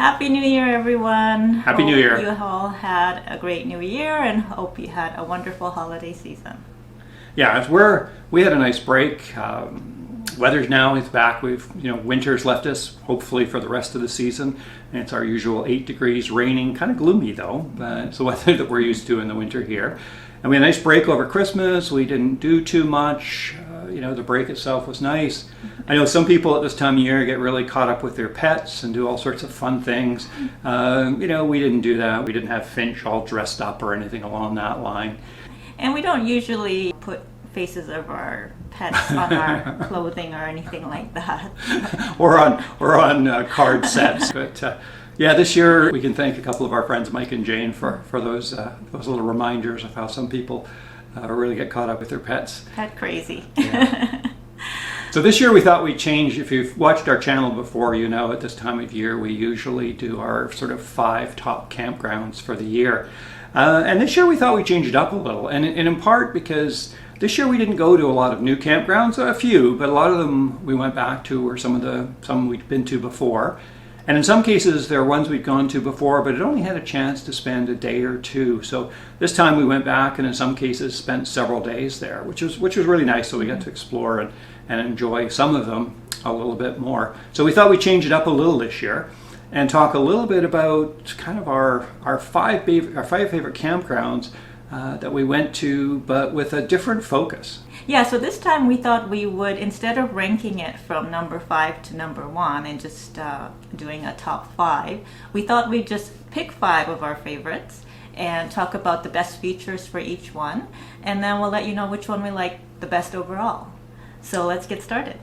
Happy New Year, everyone. Happy New Year. Hope you all had a great New Year and hope you had a wonderful holiday season. Yeah, we had a nice break. Weather's now is back. Winter's left us, hopefully for the rest of the season. And it's our usual 8 degrees, raining, kind of gloomy though. It's the weather that we're used to in the winter here. And we had a nice break over Christmas. We didn't do too much. The break itself was nice. I know some people at this time of year get really caught up with their pets and do all sorts of fun things. We didn't do that. We didn't have Finch all dressed up or anything along that line. And we don't usually put faces of our pets on our clothing or anything like that. or on card sets. But this year we can thank a couple of our friends, Mike and Jane, for those little reminders of how some people really get caught up with their pets. Pet crazy. Yeah. So this year we thought we'd change. If you've watched our channel before, at this time of year we usually do our sort of 5 top campgrounds for the year. And this year we thought we'd change it up a little. And in part because this year we didn't go to a lot of new campgrounds, a few, but a lot of them we went back to were some we'd been to before. And in some cases, there are ones we'd gone to before, but it only had a chance to spend a day or two. So this time we went back and in some cases spent several days there, which was really nice. So we got to explore and enjoy some of them a little bit more. So we thought we'd change it up a little this year and talk a little bit about kind of our 5 favorite campgrounds that we went to, but with a different focus. Yeah, so this time we thought we would, instead of ranking it from number 5 to number 1 and just doing a top 5, we thought we'd just pick 5 of our favorites and talk about the best features for each one, and then we'll let you know which one we like the best overall. So let's get started.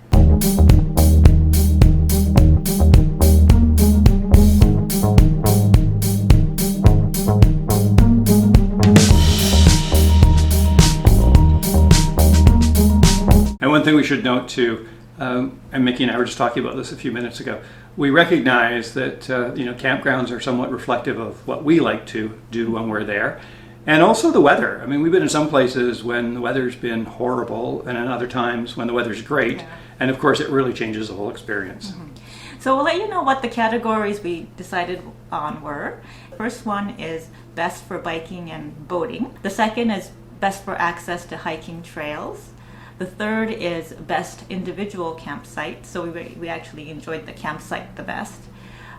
And one thing we should note too, and Mickey and I were just talking about this a few minutes ago, we recognize that campgrounds are somewhat reflective of what we like to do when we're there. And also the weather. I mean, we've been in some places when the weather's been horrible and in other times when the weather's great. Yeah. And of course it really changes the whole experience. Mm-hmm. So we'll let you know what the categories we decided on were. The first one is best for biking and boating. The second is best for access to hiking trails. The third is best individual campsite, so we actually enjoyed the campsite the best.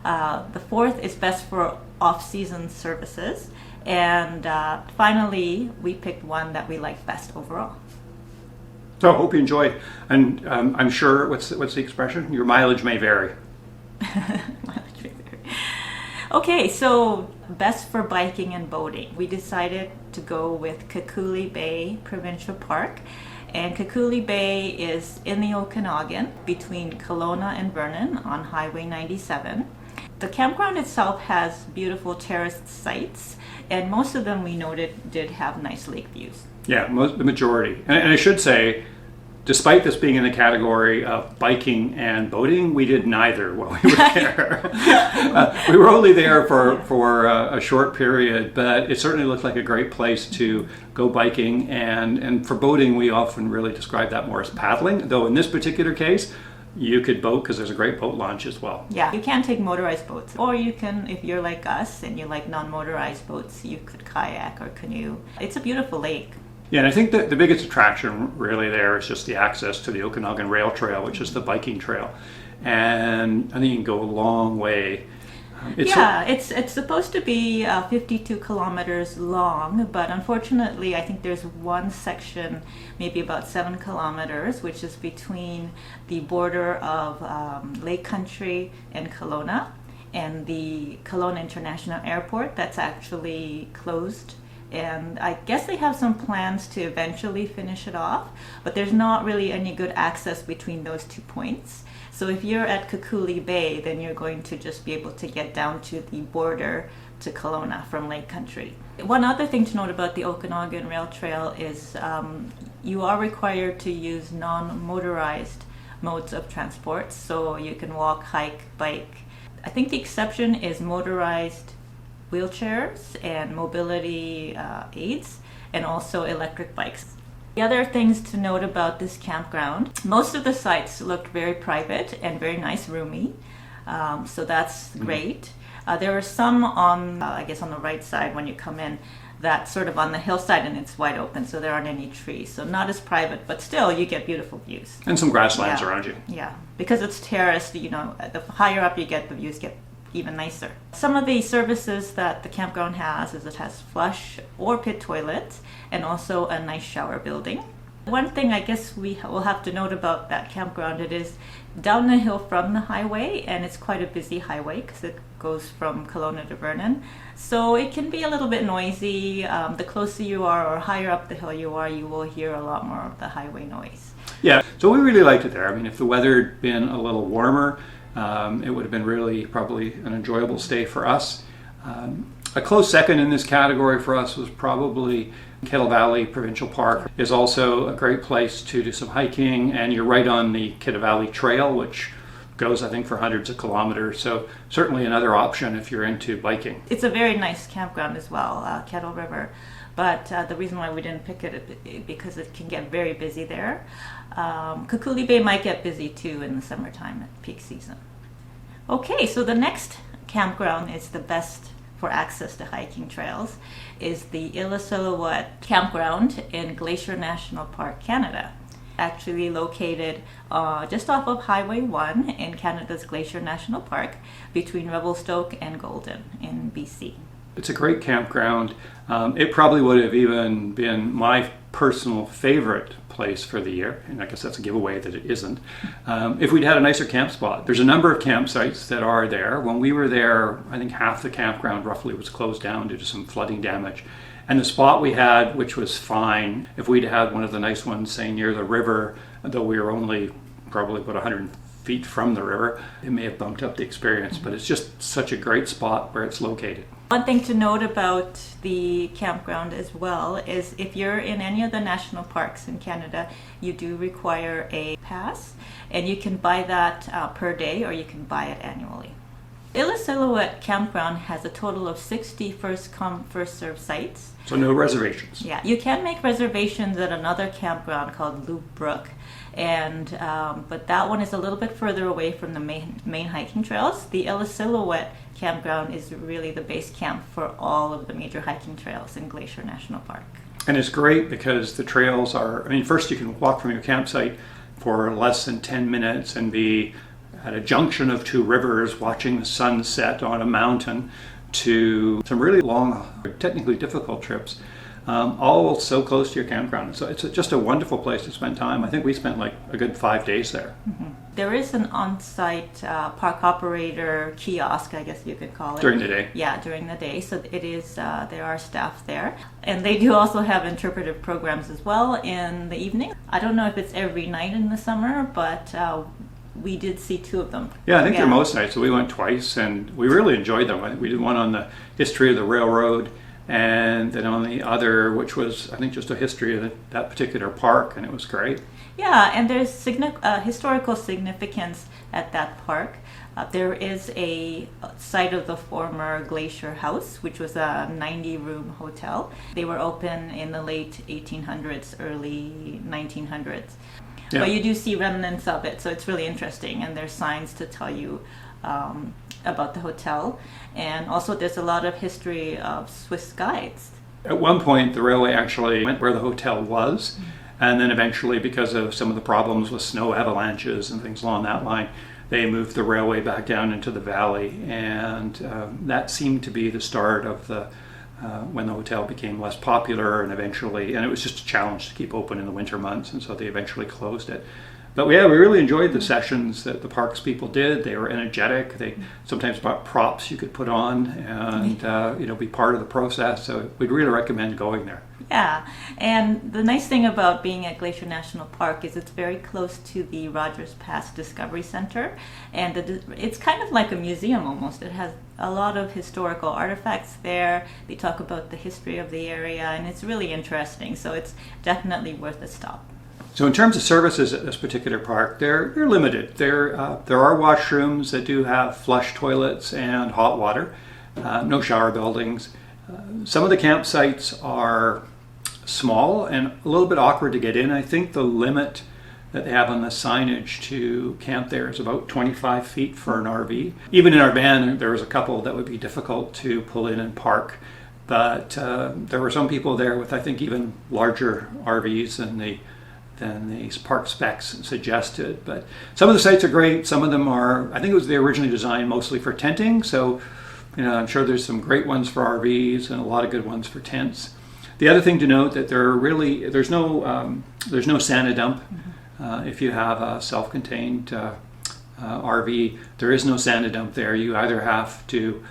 The fourth is best for off-season services. And finally, we picked one that we liked best overall. So I hope you enjoy. And I'm sure, what's the expression? Your mileage may vary. Mileage may vary. Okay, so best for biking and boating. We decided to go with Kekuli Bay Provincial Park. And Kekuli Bay is in the Okanagan between Kelowna and Vernon on Highway 97. The campground itself has beautiful terraced sites, and most of them we noted did have nice lake views. Yeah, the majority. And I should say, despite this being in the category of biking and boating, we did neither while we were there. We were only there for a short period, but it certainly looked like a great place to go biking. And for boating, we often really describe that more as paddling, though in this particular case, you could boat because there's a great boat launch as well. Yeah, you can take motorized boats, or you can, if you're like us and you like non-motorized boats, you could kayak or canoe. It's a beautiful lake. Yeah, and I think that the biggest attraction really there is just the access to the Okanagan Rail Trail, which is the biking trail. And I think you can go a long way. It's supposed to be 52 kilometers long, but unfortunately I think there's one section, maybe about 7 kilometers, which is between the border of Lake Country and Kelowna and the Kelowna International Airport that's actually closed. And I guess they have some plans to eventually finish it off, but there's not really any good access between those 2 points. So if you're at Kekuli Bay, then you're going to just be able to get down to the border to Kelowna from Lake Country. One other thing to note about the Okanagan Rail Trail is you are required to use non-motorized modes of transport. So you can walk, hike, bike. I think the exception is motorized wheelchairs and mobility aids, and also electric bikes. The other things to note about this campground, most of the sites looked very private and very nice, roomy, so that's great. There are some on, I guess on the right side when you come in, that's sort of on the hillside and it's wide open, so there aren't any trees. So not as private, but still you get beautiful views. And some grasslands around you. Yeah, because it's terraced, you know, the higher up you get, the views get even nicer. Some of the services that the campground has is it has flush or pit toilets and also a nice shower building. One thing I guess we will have to note about that campground, it is down the hill from the highway, and it's quite a busy highway because it goes from Kelowna to Vernon. So it can be a little bit noisy. The closer you are or higher up the hill you are, you will hear a lot more of the highway noise. Yeah, so we really liked it there. I mean, if the weather had been a little warmer, it would have been really probably an enjoyable stay for us. A close second in this category for us was probably Kettle Valley Provincial Park. Is also a great place to do some hiking, and you're right on the Kettle Valley Trail, which goes, I think, for hundreds of kilometers. So certainly another option if you're into biking. It's a very nice campground as well, Kettle River. But the reason why we didn't pick it is because it can get very busy there. Kekuli Bay might get busy too in the summertime at peak season. Okay, so the next campground is the best for access to hiking trails, is the Illecillewaet campground in Glacier National Park, Canada. Actually located just off of Highway 1 in Canada's Glacier National Park between Revelstoke and Golden in BC. It's a great campground. It probably would have even been my personal favorite place for the year, and I guess that's a giveaway that it isn't, if we'd had a nicer camp spot. There's a number of campsites that are there. When we were there, I think half the campground roughly was closed down due to some flooding damage. And the spot we had, which was fine, if we'd had one of the nice ones, say near the river, though we were only probably about 100 feet from the river, it may have bumped up the experience, but it's just such a great spot where it's located. One thing to note about the campground as well is if you're in any of the national parks in Canada, you do require a pass, and you can buy that per day or you can buy it annually. Illecillewaet campground has a total of 60 first come first served sites. So no reservations. Yeah, you can make reservations at another campground called Lougheed, and but that one is a little bit further away from the main hiking trails. The Illecillewaet campground is really the base camp for all of the major hiking trails in Glacier National Park. And it's great because the trails are, I mean, first you can walk from your campsite for less than 10 minutes and be at a junction of two rivers watching the sun set on a mountain, to some really long, technically difficult trips, all so close to your campground. So it's just a wonderful place to spend time. I think we spent like a good 5 days there. Mm-hmm. There is an on-site park operator kiosk, I guess you could call it. During the day? Yeah, during the day. So it is. There are staff there. And they do also have interpretive programs as well in the evening. I don't know if it's every night in the summer, but we did see 2 of them. Yeah, I think they're most nights. So we went twice and we really enjoyed them. I think we did one on the history of the railroad, and then on the other, which was, I think, just a history of that particular park, and it was great. Yeah, and there's historical significance at that park. There is a site of the former Glacier House, which was a 90-room hotel. They were open in the late 1800s, early 1900s. Yeah. But you do see remnants of it, so it's really interesting, and there's signs to tell you about the hotel. And also there's a lot of history of Swiss guides. At one point, the railway actually went where the hotel was, and then eventually, because of some of the problems with snow avalanches and things along that line, they moved the railway back down into the valley, and that seemed to be the start of the when the hotel became less popular, and eventually, and it was just a challenge to keep open in the winter months, and so they eventually closed it. But yeah, we really enjoyed the sessions that the parks people did. They were energetic. They sometimes brought props you could put on and be part of the process. So we'd really recommend going there. Yeah, and the nice thing about being at Glacier National Park is it's very close to the Rogers Pass Discovery Center, and it's kind of like a museum almost. It has a lot of historical artifacts there. They talk about the history of the area, and it's really interesting, so it's definitely worth a stop. So in terms of services at this particular park, they're limited. There are washrooms that do have flush toilets and hot water, no shower buildings. Some of the campsites are small and a little bit awkward to get in. I think the limit that they have on the signage to camp there is about 25 feet for an RV. Even in our van, there was a couple that would be difficult to pull in and park. But there were some people there with, I think, even larger RVs than the park specs suggested. But some of the sites are great. Some of them are, I think they were originally designed mostly for tenting. So, I'm sure there's some great ones for RVs and a lot of good ones for tents. The other thing to note that there's no Santa dump. If you have a self-contained RV, there is no Santa dump there. You either have to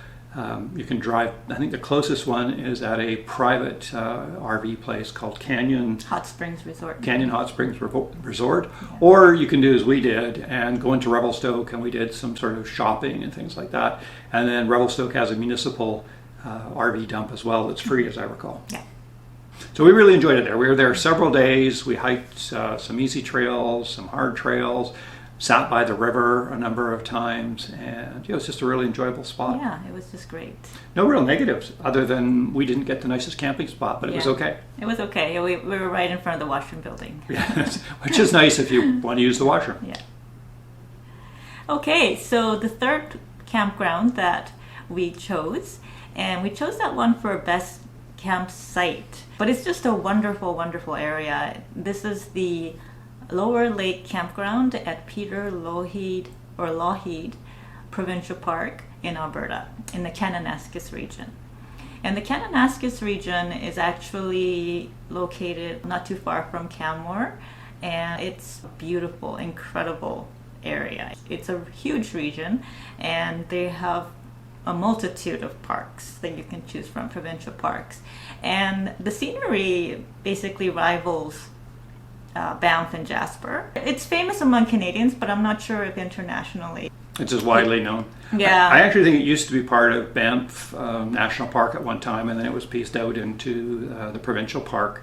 you can drive. I think the closest one is at a private RV place called Canyon Hot Springs Resort. Canyon Hot Springs Resort, or you can do as we did and go into Revelstoke, and we did some sort of shopping and things like that. And then Revelstoke has a municipal RV dump as well that's free, as I recall. Yeah. So we really enjoyed it there. We were there several days. We hiked some easy trails, some hard trails, sat by the river a number of times, and it was just a really enjoyable spot. Yeah, it was just great. No real negatives other than we didn't get the nicest camping spot, but it was okay. It was okay. We were right in front of the washroom building. Yeah, which is nice if you want to use the washroom. Yeah. Okay, so the third campground that we chose, and we chose that one for best campsite, but it's just a wonderful, wonderful area. This is the Lower Lake Campground at Lougheed Provincial Park in Alberta, in the Kananaskis region. And the Kananaskis region is actually located not too far from Canmore, and it's a beautiful, incredible area. It's a huge region, and they have a multitude of parks that you can choose from, provincial parks. And the scenery basically rivals Banff and Jasper. It's famous among Canadians, but I'm not sure if internationally. It's as widely known. Yeah. I actually think it used to be part of Banff National Park at one time, and then it was pieced out into the provincial park.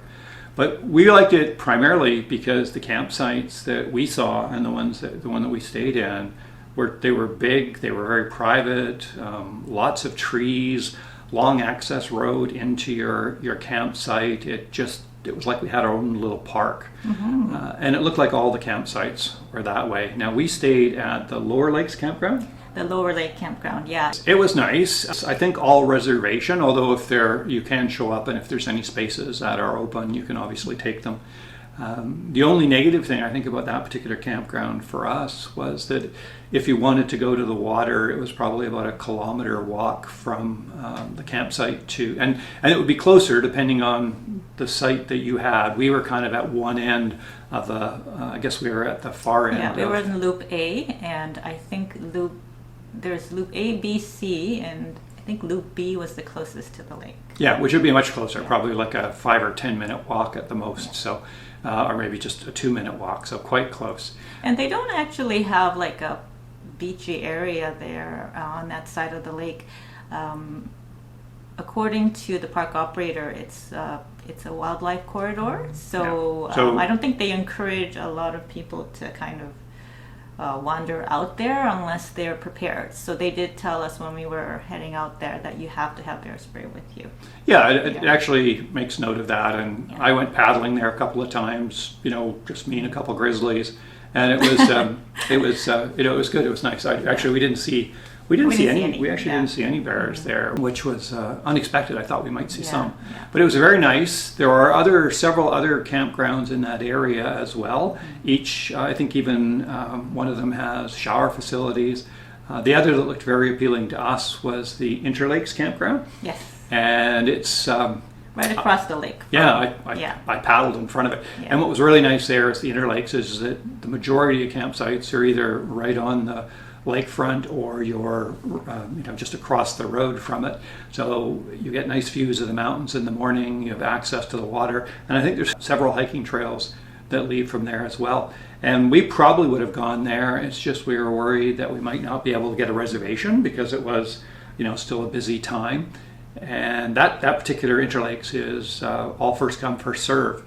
But we liked it primarily because the campsites that we saw and the one that we stayed in were big, they were very private, lots of trees, long access road into your campsite. It was like we had our own little park. Mm-hmm. And it looked like all the campsites were that way. Now, we stayed at the Lower Lakes Campground. The Lower Lake Campground, yeah. It was nice. I think all reservation, although you can show up, and if there's any spaces that are open, you can obviously take them. The only negative thing I think about that particular campground for us was that if you wanted to go to the water, it was probably about a kilometer walk from the campsite and it would be closer depending on the site that you had. We were kind of at one end of I guess we were at the far end. Yeah, we were in Loop A, and I think there's Loop A, B, C, and I think Loop B was the closest to the lake. Yeah, which would be much closer, probably like a 5 or 10 minute walk at the most. Yeah. So. Or maybe just a 2-minute walk, so quite close. And they don't actually have like a beachy area there on that side of the lake. According to the park operator, it's a wildlife corridor, so I don't think they encourage a lot of people to kind of wander out there unless they're prepared. So they did tell us when we were heading out there that you have to have bear spray with you. Yeah, it actually makes note of that. And I went paddling there a couple of times, just me and a couple grizzlies, and it was it was good. It was nice. We didn't see any bears there, which was unexpected. I thought we might see some, but it was very nice. There are several other campgrounds in that area as well. Each, I think, even one of them has shower facilities. The other that looked very appealing to us was the Interlakes Campground. Yes, and it's right across the lake. I paddled in front of it, and what was really nice there is the Interlakes is that the majority of campsites are either right on the lakefront or you're just across the road from it, so you get nice views of the mountains in the morning. You have access to the water, and I think there's several hiking trails that lead from there as well. And we probably would have gone there. It's just we were worried that we might not be able to get a reservation because it was still a busy time, and that particular Interlakes is all first come first serve.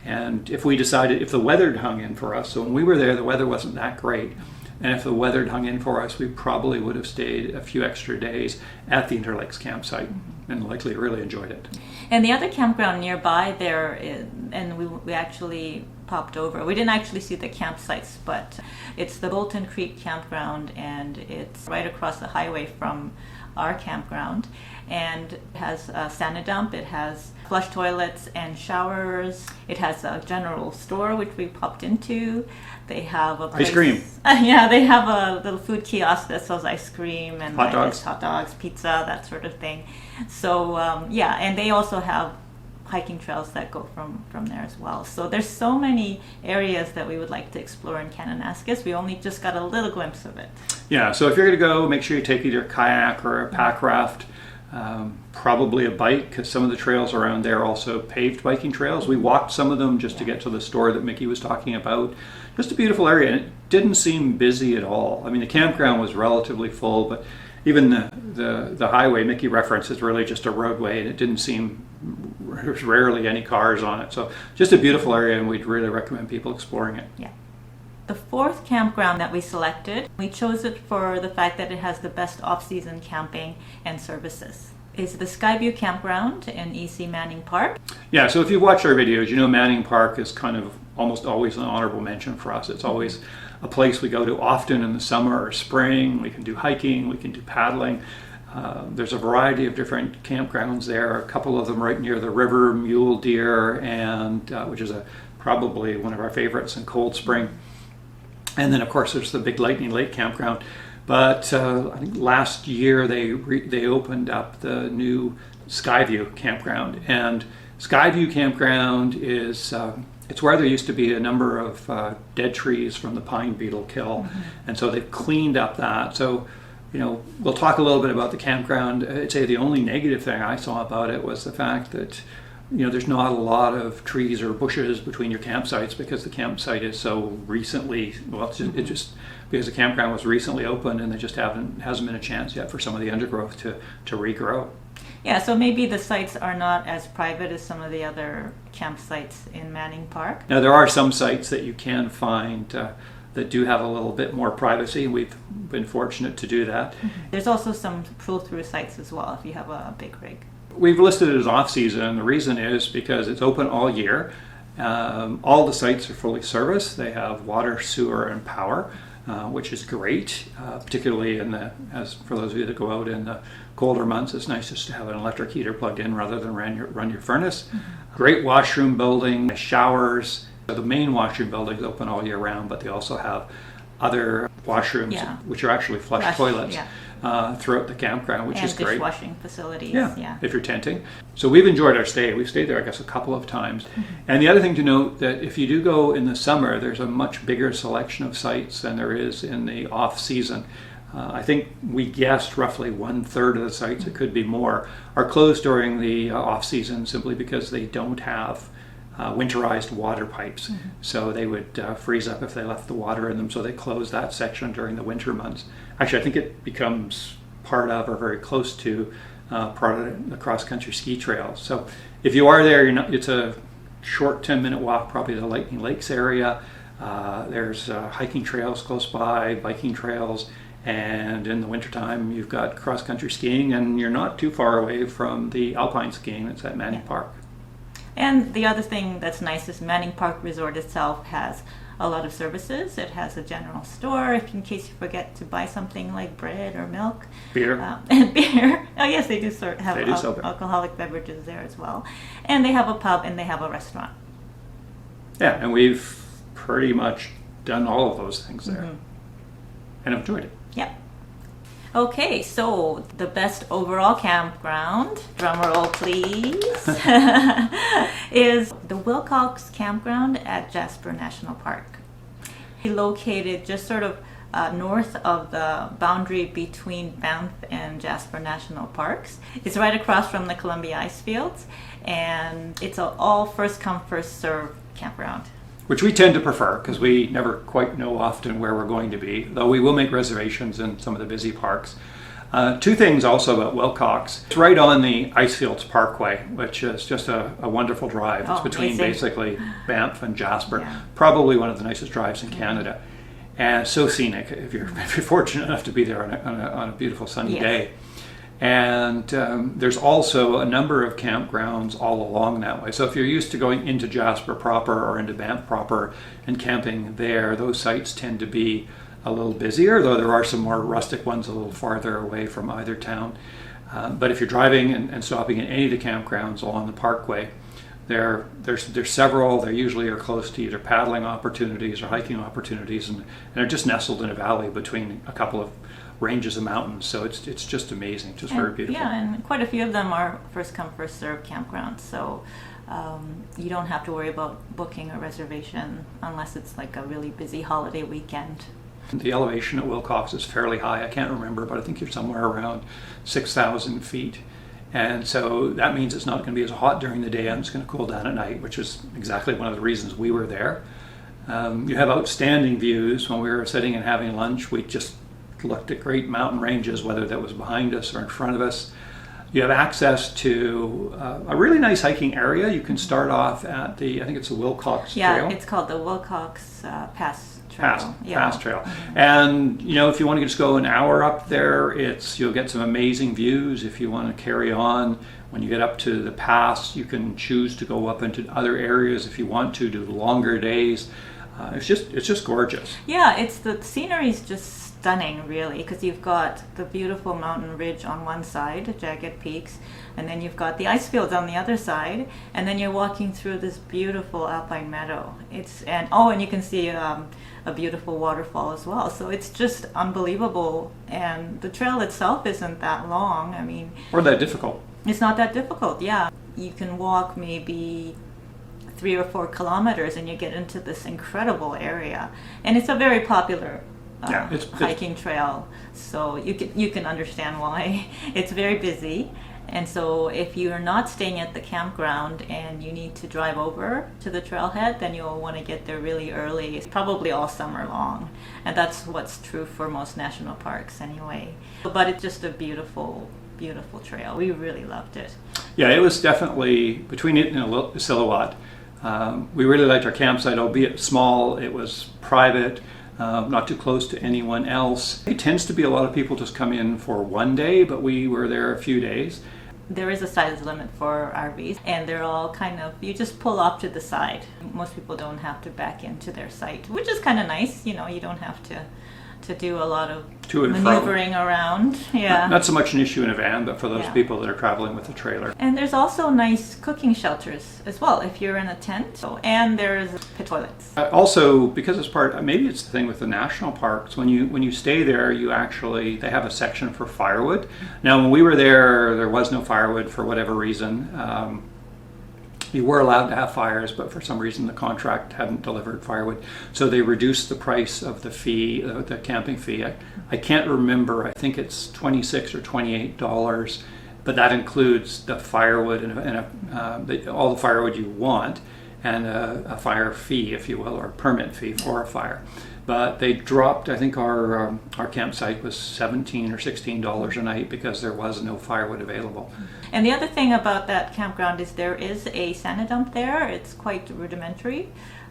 And if the weather hung in for us, so when we were there the weather wasn't that great, and if the weather had hung in for us, we probably would have stayed a few extra days at the Interlakes campsite and likely really enjoyed it. And the other campground nearby there, and we actually popped over. We didn't actually see the campsites, but it's the Bolton Creek Campground, and it's right across the highway from our campground. And it has a Sanidump, it has flush toilets and showers. It has a general store, which we popped into. They have a place, ice cream. Yeah, they have a little food kiosk that sells ice cream and hot dogs, pizza, that sort of thing. So yeah, and they also have hiking trails that go from there as well. So there's so many areas that we would like to explore in Kananaskis. We only just got a little glimpse of it. Yeah, so if you're going to go, make sure you take either a kayak or a pack raft, probably a bike, because some of the trails around there are also paved biking trails. We walked some of them just to get to the store that Mickey was talking about. Just a beautiful area, and it didn't seem busy at all. I mean, the campground was relatively full, but even the highway Mickey referenced is really just a roadway, and it didn't seem, there's rarely any cars on it. So just a beautiful area, and we'd really recommend people exploring it. Yeah. The fourth campground that we selected, we chose it for the fact that it has the best off-season camping and services. Is the Skyview Campground in EC Manning Park. Yeah, so if you've watched our videos, you know Manning Park is kind of almost always an honorable mention for us. It's always a place we go to often in the summer or spring. We can do hiking, we can do paddling. There's a variety of different campgrounds there, a couple of them right near the river, Mule Deer, and which is probably one of our favorites, in Cold Spring. And then, of course, there's the big Lightning Lake Campground. But I think last year they opened up the new Skyview Campground. And Skyview Campground is it's where there used to be a number of dead trees from the pine beetle kill. And so they've cleaned up that. So, you know, we'll talk a little bit about the campground. I'd say the only negative thing I saw about it was the fact that, you know, there's not a lot of trees or bushes between your campsites because the campsite is so recently, well, it just because the campground was recently opened, and there just hasn't been a chance yet for some of the undergrowth to regrow. Yeah, so maybe the sites are not as private as some of the other campsites in Manning Park. Now, there are some sites that you can find that do have a little bit more privacy. We've been fortunate to do that. There's also some pull-through sites as well if you have a big rig. We've listed it as off-season, and the reason is because it's open all year. All the sites are fully serviced. They have water, sewer, and power, which is great, particularly as for those of you that go out in the colder months. It's nice just to have an electric heater plugged in rather than run your furnace. Great washroom building, showers. The main washroom building is open all year round, but they also have other washrooms, which are actually flush toilets. Throughout the campground, which is great. Dishwashing facilities. Yeah, if you're tenting. So we've enjoyed our stay. We've stayed there, I guess, a couple of times. And the other thing to note that if you do go in the summer, there's a much bigger selection of sites than there is in the off-season. I think we guessed roughly 1/3 of the sites, it could be more, are closed during the off-season simply because they don't have winterized water pipes. So they would freeze up if they left the water in them, so they close that section during the winter months. Actually, I think it becomes part of or very close to part of the cross-country ski trails. So if you are there, it's a short 10-minute walk probably to the Lightning Lakes area. There's hiking trails close by, biking trails, and in the wintertime you've got cross-country skiing, and you're not too far away from the alpine skiing that's at Manning Park. And the other thing that's nice is Manning Park Resort itself has a lot of services. It has a general store in case you forget to buy something like bread or milk. Beer. And beer. Oh yes, they do have alcoholic beverages there as well. And they have a pub and they have a restaurant. Yeah, and we've pretty much done all of those things there. And enjoyed it. Yep. Okay, so the best overall campground, drumroll please, is the Wilcox Campground at Jasper National Park. Located just sort of north of the boundary between Banff and Jasper National Parks. It's right across from the Columbia Ice Fields, and it's an all first come first serve campground. Which we tend to prefer because we never quite know often where we're going to be, though we will make reservations in some of the busy parks. Two things also about Wilcox. It's right on the Icefields Parkway, which is just a wonderful drive. It's between basically Banff and Jasper. Probably one of the nicest drives in Canada. And so scenic if you're fortunate enough to be there on a beautiful sunny day. And there's also a number of campgrounds all along that way. So if you're used to going into Jasper proper or into Banff proper and camping there, those sites tend to be a little busier, though there are some more rustic ones a little farther away from either town. But if you're driving and stopping at any of the campgrounds along the parkway, there's several. They usually are close to either paddling opportunities or hiking opportunities, and they're just nestled in a valley between a couple of ranges of mountains. So it's just amazing, just very beautiful. Yeah, and quite a few of them are first come first served campgrounds, so you don't have to worry about booking a reservation unless it's like a really busy holiday weekend. The elevation at Wilcox is fairly high. I can't remember, but I think you're somewhere around 6,000 feet. And so that means it's not going to be as hot during the day and it's going to cool down at night, which is exactly one of the reasons we were there. You have outstanding views. When we were sitting and having lunch, we just looked at great mountain ranges, whether that was behind us or in front of us. You have access to a really nice hiking area. You can start off at the, I think it's the Wilcox Trail. Yeah, it's called the Wilcox Pass Trail. Pass Trail. Mm-hmm. And if you want to just go an hour up there, you'll get some amazing views. If you want to carry on, when you get up to the pass, you can choose to go up into other areas if you want to do longer days. It's just gorgeous. Yeah, the scenery is just stunning, really, because you've got the beautiful mountain ridge on one side, jagged peaks, and then you've got the ice fields on the other side, and then you're walking through this beautiful alpine meadow. And you can see a beautiful waterfall as well. So it's just unbelievable, and the trail itself isn't that long. Or that difficult. It's not that difficult. Yeah, you can walk maybe 3 or 4 kilometers, and you get into this incredible area, and it's a very popular hiking trail, so you can understand why it's very busy. And so if you're not staying at the campground and you need to drive over to the trailhead, then you'll want to get there really early, probably all summer long, and that's what's true for most national parks anyway. But it's just a beautiful trail. We really loved it. Yeah, it was definitely, between it and Illecillewaet, we really liked our campsite, albeit small. It was private, not too close to anyone else. It tends to be a lot of people just come in for one day, but we were there a few days. There is a size limit for RVs, and they're all kind of, you just pull off to the side. Most people don't have to back into their site, which is kind of nice. You don't have to do a lot of maneuvering around. Yeah. Not so much an issue in a van, but for those people that are traveling with a trailer. And there's also nice cooking shelters as well if you're in a tent. And there's pit toilets. Also, because it's maybe it's the thing with the national parks, when you stay there, they have a section for firewood. Now, when we were there was no firewood for whatever reason. You were allowed to have fires, but for some reason the contract hadn't delivered firewood. So they reduced the price of the fee, the camping fee. I can't remember, I think it's $26 or $28, but that includes the firewood and all the firewood you want, and a fire fee, if you will, or a permit fee for a fire. But they dropped, I think our campsite was $17 or $16 a night because there was no firewood available. And the other thing about that campground is there is a sand dump there. It's quite rudimentary.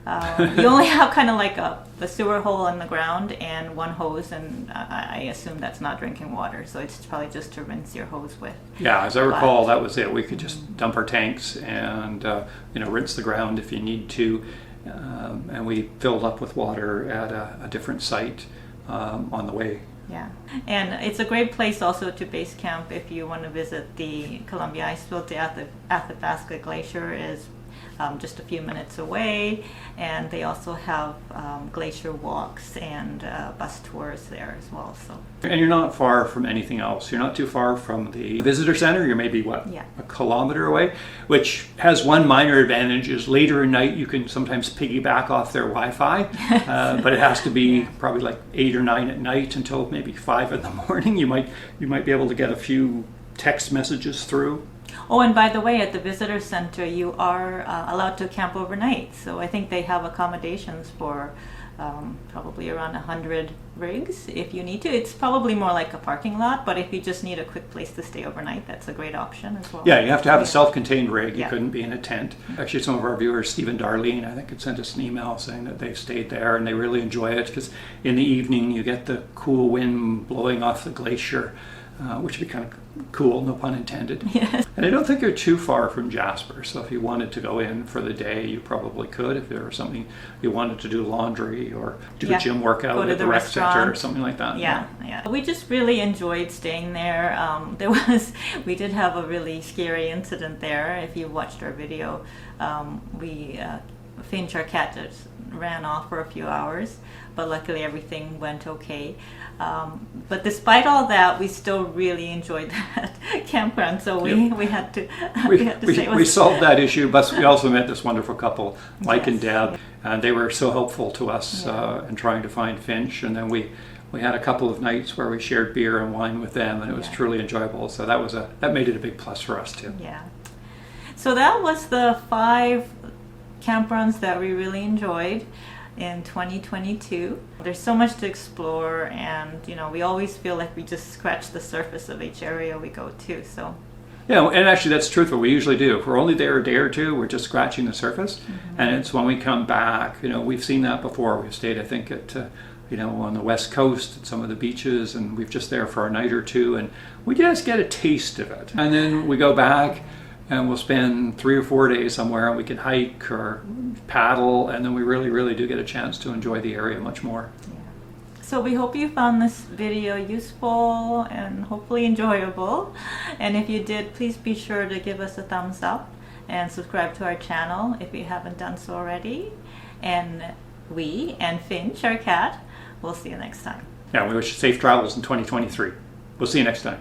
You only have kind of like a sewer hole in the ground and one hose, and I assume that's not drinking water, so it's probably just to rinse your hose with. Yeah, as I recall, that was it. We could just dump our tanks and rinse the ground if you need to. And we filled up with water at a different site on the way. Yeah, and it's a great place also to base camp if you want to visit the Columbia Icefield. The Athabasca Glacier is just a few minutes away, and they also have glacier walks and bus tours there as well. And you're not far from anything else. You're not too far from the visitor center. You're maybe a kilometer away, which has one minor advantage: is later at night you can sometimes piggyback off their Wi-Fi, but it has to be probably like 8 or 9 at night until maybe 5 in the morning. You might be able to get a few text messages through. Oh, and by the way, at the visitor center, you are allowed to camp overnight. So I think they have accommodations for probably around 100 rigs if you need to. It's probably more like a parking lot, but if you just need a quick place to stay overnight, that's a great option as well. Yeah, you have to have a self-contained rig. You couldn't be in a tent. Actually, some of our viewers, Steve and Darlene, I think, had sent us an email saying that they've stayed there and they really enjoy it because in the evening you get the cool wind blowing off the glacier. which would be kind of cool, no pun intended. Yes. And I don't think you're too far from Jasper, so if you wanted to go in for the day, you probably could. If there was something you wanted to do, laundry or do a gym workout at the rec center or something like that. Yeah. We just really enjoyed staying there. We did have a really scary incident there. If you watched our video, Finch, our cat, just ran off for a few hours, but luckily everything went okay. But despite all that, we still really enjoyed that campground. So we had to. We solved that issue, but we also met this wonderful couple, Mike and Deb, and they were so helpful to us in trying to find Finch. And then we had a couple of nights where we shared beer and wine with them, and it was truly enjoyable. So that made it a big plus for us too. Yeah. So that was the 5 campgrounds that we really enjoyed in 2022. There's so much to explore, and we always feel like we just scratch the surface of each area we go to. So yeah, and actually that's truthful. We usually do. If we're only there a day or two, we're just scratching the surface. And it's when we come back, we've seen that before. We've stayed, I think, at on the west coast at some of the beaches, and we've just there for a night or two, and we just get a taste of it. And then we go back and we'll spend 3 or 4 days somewhere, and we can hike or paddle, and then we really, really do get a chance to enjoy the area much more. Yeah. So we hope you found this video useful and hopefully enjoyable. And if you did, please be sure to give us a thumbs up and subscribe to our channel if you haven't done so already. And we and Finch, our cat, we'll see you next time. Yeah, we wish you safe travels in 2023. We'll see you next time.